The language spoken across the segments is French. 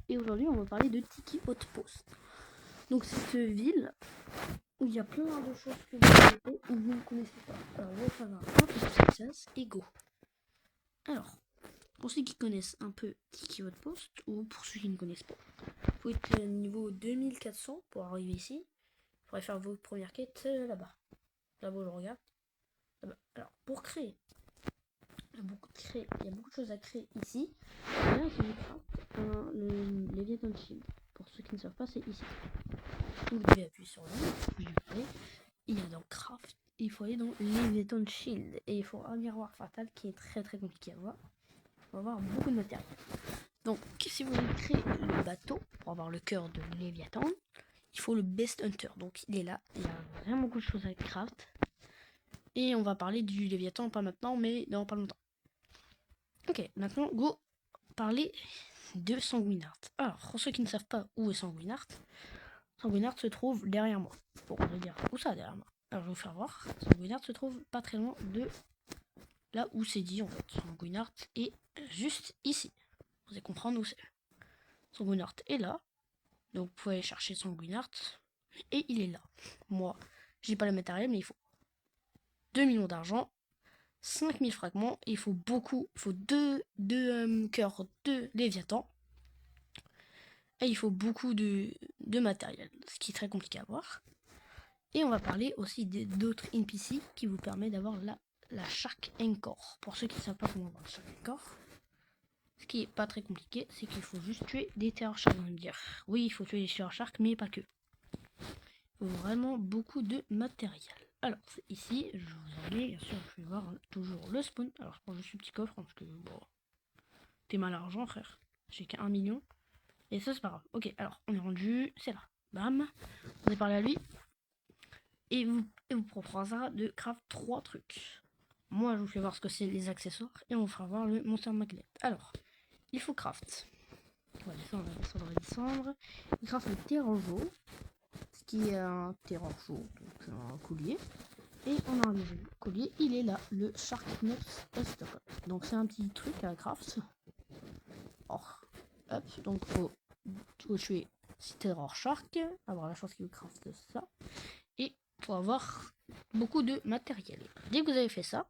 Et aujourd'hui, on va parler de Tiki Outpost. Donc, c'est une ville où il y a plein de choses que vous connaissez ou vous ne connaissez pas. Alors, on va faire un peu et go. Alors, pour ceux qui connaissent un peu Tiki Outpost, ou pour ceux qui ne connaissent pas, vous pouvez être niveau 2400 pour arriver ici. Vous pourrez faire vos premières quêtes là-bas. Là-bas, je regarde. Là-bas. Alors, pour créer, il y a beaucoup de choses à créer ici. Là, c'est le craft, le Leviathan Shield. Pour ceux qui ne savent pas, c'est ici. Vous devez appuyer sur le il y a dans Craft, il faut aller dans Leviathan Shield. Et il faut un miroir fatal qui est très très compliqué à voir. Il faut avoir beaucoup de matériel. Donc, si vous voulez créer le bateau pour avoir le cœur de Léviathan, il faut le Best Hunter. Donc, il est là. Il y a vraiment beaucoup de choses à craft. Et on va parler du Léviathan, pas maintenant, mais dans pas longtemps. Ok, maintenant, go parler de Sanguinart. Alors, pour ceux qui ne savent pas où est Sanguinart se trouve derrière moi. Bon, on va dire où ça derrière moi. Alors, je vais vous faire voir. Sanguinart se trouve pas très loin de là où c'est dit en fait. Sanguinart est juste ici. Vous allez comprendre où c'est. Sanguinart est là. Donc, vous pouvez aller chercher Sanguinart. Et il est là. Moi, j'ai pas le matériel, mais il faut 2 millions d'argent, 5000 fragments, et il faut beaucoup. Il faut deux cœurs de Léviathan. Et il faut beaucoup de matériel, ce qui est très compliqué à voir. Et on va parler aussi d'autres NPC qui vous permet d'avoir la Shark Encore. Pour ceux qui ne savent pas comment avoir la Shark Encore, ce qui est pas très compliqué, c'est qu'il faut juste tuer des Terror Sharks. Vous allez me dire, oui, il faut tuer des Terror Sharks, mais pas que. Il faut vraiment beaucoup de matériel. Alors, ici, je vous en ai, bien sûr, je vais voir toujours le spawn. Alors, je prends juste ce petit coffre, parce que, bon, t'es mal à argent, frère. J'ai qu'un million. Et ça, c'est pas grave. Ok, alors, on est rendu, c'est là. Bam. On est parlé à lui. Et vous proposera de craft 3 trucs. Moi, je vous fais voir ce que c'est les accessoires. Et on vous fera voir le Monster Magnet. Alors, il faut craft. On va descendre. Il craft le terrojo. Ce qui est un terrojo. Donc, c'est un collier. Et on a un deuxième collier. Il est là. Le Sharknut Stock. Donc, c'est un petit truc à craft. Or, hop. Donc, faut tuer Terror Shark. Avoir la chance qu'il vous craft ça. Et pour avoir beaucoup de matériel. Dès que vous avez fait ça,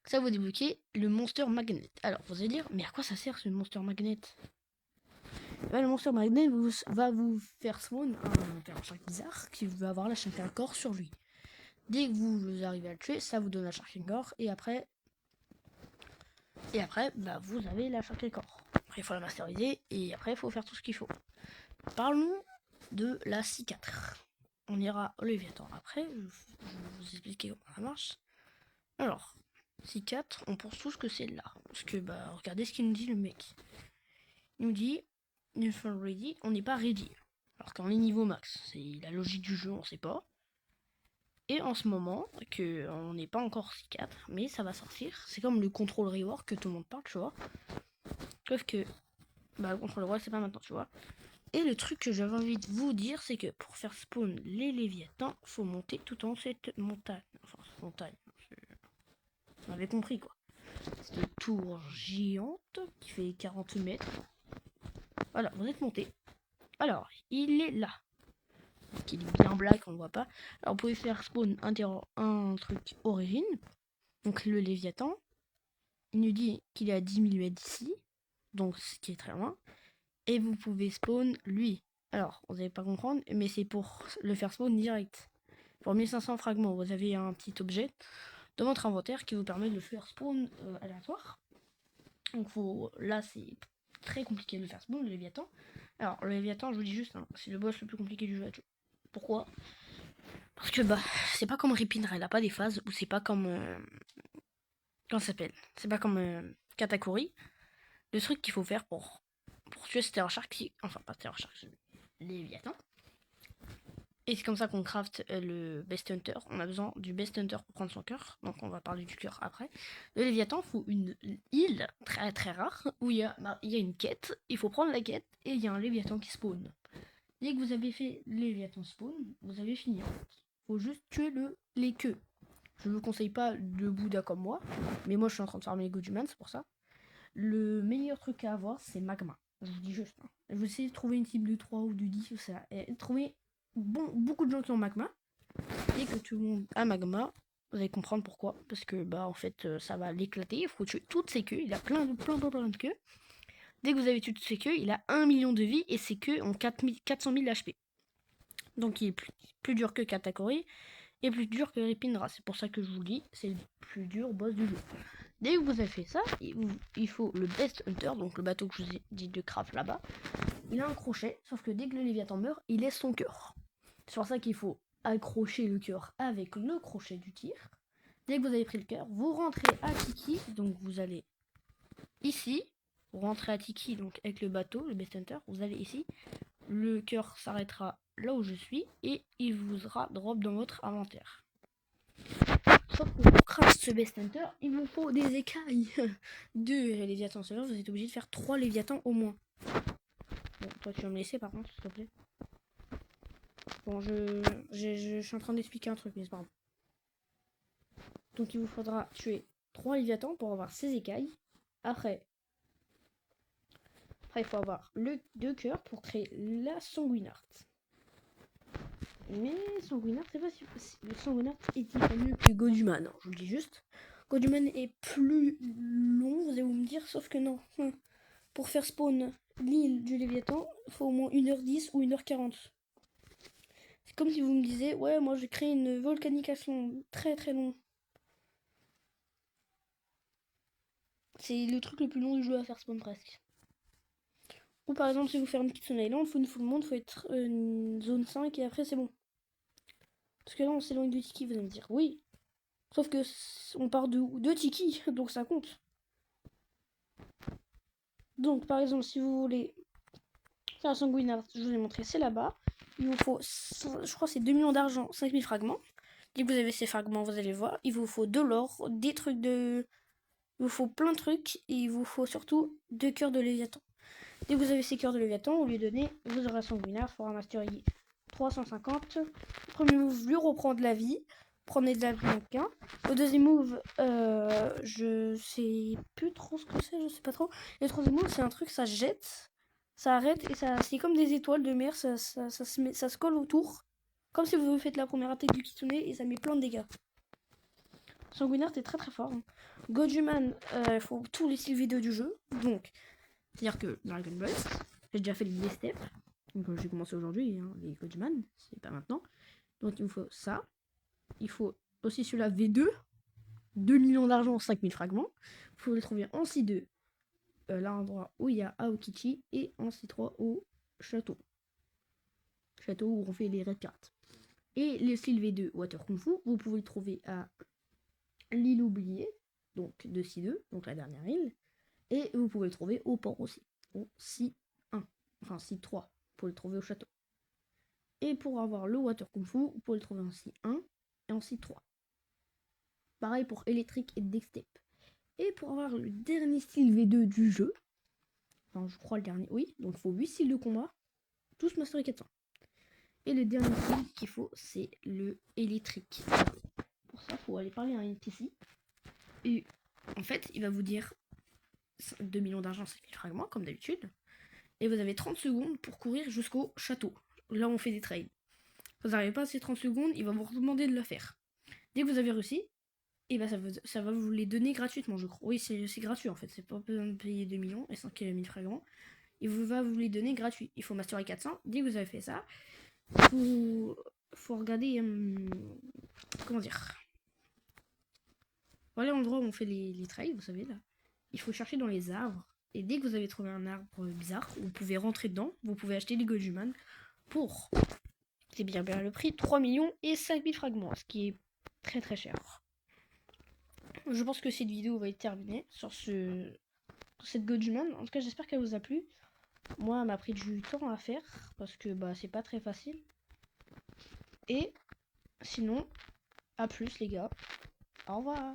ça vous débloquer le Monster Magnet. Alors vous allez dire, mais à quoi ça sert ce Monster Magnet? Le Monster Magnet va vous faire spawn un Terror bizarre qui va avoir la Shark Encore sur lui. Dès que vous arrivez à le tuer, ça vous donne la Shark Encore et après bah, vous avez la Shark Encore. Après il faut la masteriser et après il faut faire tout ce qu'il faut. Parlons de la C4. On ira au Léviathan après, je vais vous expliquer comment ça marche. Alors, C4, on pense tous que c'est là. Parce que, bah, regardez ce qu'il nous dit le mec. Il nous dit, if ready, on n'est pas ready. Alors qu'on est niveau max. C'est la logique du jeu, on sait pas. Et en ce moment, que on n'est pas encore C4, mais ça va sortir. C'est comme le contrôle reward que tout le monde parle, tu vois. Sauf que, bah, le contrôle reward, c'est pas maintenant, tu vois. Et le truc que j'avais envie de vous dire, c'est que pour faire spawn les Léviathans, faut monter tout en cette montagne. Enfin, cette montagne. Vous m'avez compris, quoi. C'est une tour géante qui fait 40 mètres. Voilà, vous êtes monté. Alors, il est là. Donc, il est bien black, on ne voit pas. Alors, vous pouvez faire spawn un truc origine. Donc, le Léviathan. Il nous dit qu'il est à 10 000 mètres d'ici. Donc, ce qui est très loin. Et vous pouvez spawn lui. Alors, vous n'allez pas comprendre, mais c'est pour le faire spawn direct. Pour 1500 fragments, vous avez un petit objet dans votre inventaire qui vous permet de le faire spawn aléatoire. Donc, là, c'est très compliqué de le faire spawn, le Léviathan. Alors, le Léviathan, je vous dis juste, hein, c'est le boss le plus compliqué du jeu à tuer. Pourquoi? Parce que, bah, c'est pas comme Ripindra, elle a pas des phases, ou c'est pas comme. Comment ça s'appelle? C'est pas comme Katakuri. Le truc qu'il faut faire pour tuer ce Terror Shark, enfin, pas Terror Shark, Léviathan. Et c'est comme ça qu'on craft le Best Hunter. On a besoin du Best Hunter pour prendre son cœur. Donc on va parler du cœur après. Le Léviathan, il faut une île très très rare où il y a une quête. Il faut prendre la quête et il y a un Léviathan qui spawn. Dès que vous avez fait Léviathan spawn, vous avez fini. Il faut juste tuer les queues. Je ne vous conseille pas le Bouddha comme moi. Mais moi je suis en train de farmer les Godumans, c'est pour ça. Le meilleur truc à avoir, c'est Magma. Je vous dis juste. Hein. Vous essayez de trouver une cible de 3 ou de 10 ou ça. Et trouver beaucoup de gens qui ont magma. Et que tout le monde a magma. Vous allez comprendre pourquoi. Parce que bah en fait ça va l'éclater. Il faut tuer toutes ses queues. Il a plein de queues. Dès que vous avez tué toutes ses queues, il a 1 million de vie et ses queues ont 400 000 HP. Donc il est plus dur que Katakuri et plus dur que Ripindra. C'est pour ça que je vous le dis, c'est le plus dur boss du jeu. Dès que vous avez fait ça, il faut le Best Hunter, donc le bateau que je vous ai dit de craft là-bas. Il a un crochet, sauf que dès que le Léviathan meurt, il laisse son cœur. C'est pour ça qu'il faut accrocher le cœur avec le crochet du tir. Dès que vous avez pris le cœur, vous rentrez à Tiki, donc vous allez ici. Vous rentrez à Tiki, donc avec le bateau, le Best Hunter, vous allez ici. Le cœur s'arrêtera là où je suis et il vous sera drop dans votre inventaire. Sauf que pour craft ce Best Hunter, il vous faut des écailles. 2 Léviathans seulement, vous êtes obligé de faire 3 Léviathans au moins. Bon, toi tu vas me laisser par contre, s'il te plaît. Bon, je suis en train d'expliquer un truc, mais c'est pas grave. Donc il vous faudra tuer 3 Léviathans pour avoir 16 écailles. Après, il faut avoir le 2 cœurs pour créer la Sanguinart. Mais Sanguinart, c'est pas si le Sanguinart est mieux que Goduman. Je vous le dis juste. Goduman est plus long, vous allez me dire, sauf que non. Pour faire spawn l'île du Léviathan, il faut au moins 1h10 ou 1h40. C'est comme si vous me disiez, ouais, moi j'ai créé une volcanication très très long. C'est le truc le plus long du jeu à faire spawn presque. Ou par exemple, si vous faites une Kitsune Island, il faut une full monde, il faut être zone 5 et après c'est bon. Parce que là on s'éloigne de Tiki, vous allez me dire, oui. Sauf que on part de Tiki, donc ça compte. Donc par exemple, si vous voulez faire un Sanguinart, je vous ai montré, c'est là-bas. Il vous faut, je crois c'est 2 millions d'argent, 5000 fragments. Dès que vous avez ces fragments, vous allez voir, il vous faut de l'or, des trucs de... Il vous faut plein de trucs, et il vous faut surtout 2 cœurs de Léviathan. Dès que vous avez ces cœurs de Léviathan, au lieu de donner, vous aurez un Sanguinart, il faudra mastery 350. Premier move, lui reprend de la vie. Prenez de la vie avec un. Au deuxième move, je sais plus trop ce que c'est, je sais pas trop. Et le troisième move, c'est un truc, ça jette, ça arrête, et ça, c'est comme des étoiles de mer, ça se colle autour. Comme si vous faites la première attaque du Kitsune, et ça met plein de dégâts. Sanguinart est très très fort. Hein. Gojuman, il faut tous les styles vidéo du jeu. Donc, c'est-à-dire que Dragon Ball, j'ai déjà fait les steps. Donc j'ai commencé aujourd'hui, hein, les Gojuman, c'est pas maintenant. Donc il me faut ça. Il faut aussi celui-là V2. 2 millions d'argent, 5000 fragments. Il faut les trouver en C2. L'endroit où il y a Aokichi. Et en C3 au château. Château où on fait les Red Pirates. Et le style V2 Water Kung Fu, vous pouvez le trouver à l'île oubliée. Donc de C2, donc la dernière île. Et vous pouvez le trouver au port aussi. Au C1. Enfin C3. Vous pouvez le trouver au château. Et pour avoir le Water Kung Fu, vous pouvez le trouver en C1 et en C3. Pareil pour électrique et Dextep. Et pour avoir le dernier style V2 du jeu, enfin je crois le dernier, oui, donc il faut 8 styles de combat, tous Mastery 400. Et le dernier style qu'il faut, c'est le électrique. Pour ça, il faut aller parler à un NPC. Et en fait, il va vous dire 2 millions d'argent, 5000 fragments, comme d'habitude. Et vous avez 30 secondes pour courir jusqu'au château. Là, on fait des trades. Vous n'arrivez pas à ces 30 secondes, il va vous demander de le faire. Dès que vous avez réussi, et bah ça va vous les donner gratuitement, je crois. Oui, c'est gratuit en fait, c'est pas besoin de payer 2 millions et 5 000 fragments. Il va vous les donner gratuit. Il faut mastery 400. Dès que vous avez fait ça, faut regarder. Comment dire. Voilà l'endroit où on fait les trails, vous savez là. Il faut chercher dans les arbres. Et dès que vous avez trouvé un arbre bizarre, vous pouvez rentrer dedans. Vous pouvez acheter les Gojuman pour, c'est bien le prix, 3 millions et 5000 fragments, ce qui est très très cher. Je pense que cette vidéo va être terminée sur cette Gojuman. En tout cas, j'espère qu'elle vous a plu. Moi, elle m'a pris du temps à faire parce que bah c'est pas très facile. Et sinon, à plus les gars. Au revoir.